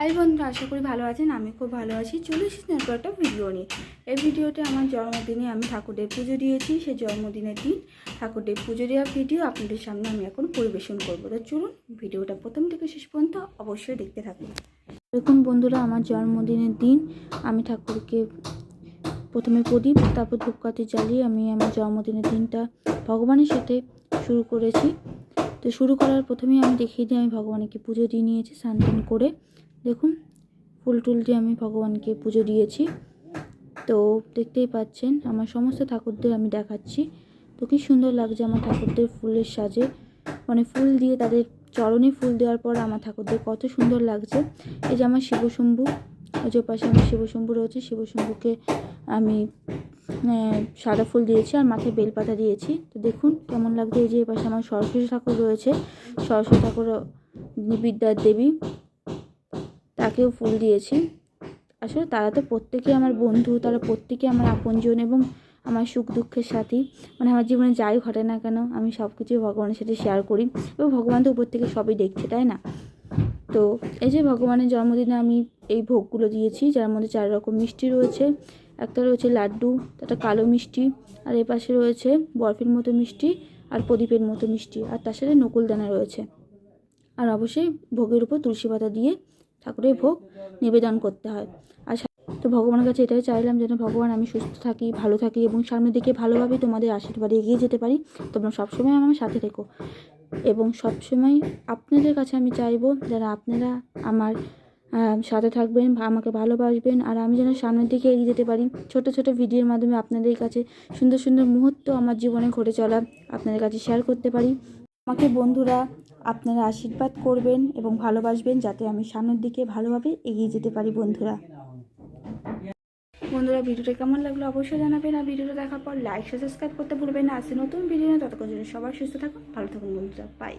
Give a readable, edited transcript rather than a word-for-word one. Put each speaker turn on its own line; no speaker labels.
High বন্ধুরা, আশা করি ভালো আছেন। আমি খুব ভালো আছি। চলে এসেছি নতুন একটা ভিডিও নিয়ে। এই ভিডিওতে আমার জন্মদিনে আমি ঠাকুরের পুজো দিয়েছি। সেই জন্মদিনের দিন ঠাকুরের পুজো দেওয়ার ভিডিও আপনাদের সামনে আমি এখন পরিবেশন করবো। তো চলুন ভিডিওটা প্রথম থেকে শেষ পর্যন্ত অবশ্যই দেখতে থাকুন। দেখুন বন্ধুরা, আমার জন্মদিনের দিন আমি ঠাকুরকে প্রথমে প্রদীপ, তারপর ধূপকাঠি জ্বালিয়ে আমি আমার জন্মদিনের দিনটা ভগবানের সাথে শুরু করেছি। তো শুরু করার প্রথমেই আমি দেখিয়ে দিই আমি ভগবানকে পুজো দিয়ে নিয়েছি স্নান টান করে। দেখুন ফুল টুল দিয়ে আমি ভগবানকে পুজো দিয়েছি। তো দেখতেই পাচ্ছেন আমার সমস্ত ঠাকুরদের আমি দেখাচ্ছি। তো কি সুন্দর লাগছে আমার ঠাকুরদের ফুলের সাজে, মানে ফুল দিয়ে তাদের চরণে ফুল দেওয়ার পর আমার ঠাকুরদের কত সুন্দর লাগছে। এই যে আমার শিবশম্ভু, ওই যে পাশে আমার শিবশম্ভু রয়েছে, শিবশম্ভুকে আমি সাদা ফুল দিয়েছি আর মাথায় বেলপাতা দিয়েছি। তো দেখুন কেমন লাগছে। এই যে পাশে আমার সরস্বতী ঠাকুর রয়েছে, সরস্বতী ঠাকুর বিদ্যার দেবী, তাকেও ফুল দিয়েছি। আসলে তারা তো প্রত্যেকেই আমার বন্ধু, তারা প্রত্যেকেই আমার আপনজন এবং আমার সুখ দুঃখের সাথী। মানে আমার জীবনে যাই ঘটে না কেন আমি সব কিছুই ভগবানের সাথে শেয়ার করি এবং ভগবান তো উপর থেকে সবই দেখছে, তাই না? তো এই যে ভগবানের জন্মদিনে আমি এই ভোগগুলো দিয়েছি, যার মধ্যে 4 রকম মিষ্টি রয়েছে। একটা রয়েছে লাড্ডু, একটা কালো মিষ্টি, আর এ পাশে রয়েছে বরফির মতো মিষ্টি আর প্রদীপের মতো মিষ্টি, আর তার সাথে নকুলদানা রয়েছে। আর অবশ্যই ভোগের উপর তুলসী পাতা দিয়ে ঠাকুরের ভোগ নিবেদন করতে হয়। আর তো ভগবানের কাছে এটাই চাইলাম যেন ভগবান আমি সুস্থ থাকি, ভালো থাকি এবং সামনের দিকে ভালোভাবে তোমাদের আশীর্বাদে এগিয়ে যেতে পারি। তোমরা সবসময় আমার সাথে থেকো এবং সবসময় আপনাদের কাছে আমি চাইবো যারা আপনারা আমার সাথে থাকবেন, আমাকে ভালোবাসবেন, আর আমি যেন সামনের দিকে এগিয়ে যেতে পারি। ছোট ছোট ভিডিওর মাধ্যমে আপনাদের কাছে সুন্দর সুন্দর মুহূর্ত আমার জীবনে ঘটে চলা আপনাদের কাছে শেয়ার করতে পারি। আমাকে বন্ধুরা আপনারা আশীর্বাদ করবেন এবং ভালোবাসবেন যাতে আমি সামনের দিকে ভালোভাবে এগিয়ে যেতে পারি। বন্ধুরা ভিডিওটা কেমন লাগলো অবশ্যই জানাবেন, আর ভিডিওটা দেখার পর লাইক সাবস্ক্রাইব করতে ভুলবেন না। আসছে নতুন ভিডিও, ততক্ষণ জন্য সবাই সুস্থ থাকুন, ভালো থাকুন বন্ধুরা। বাই।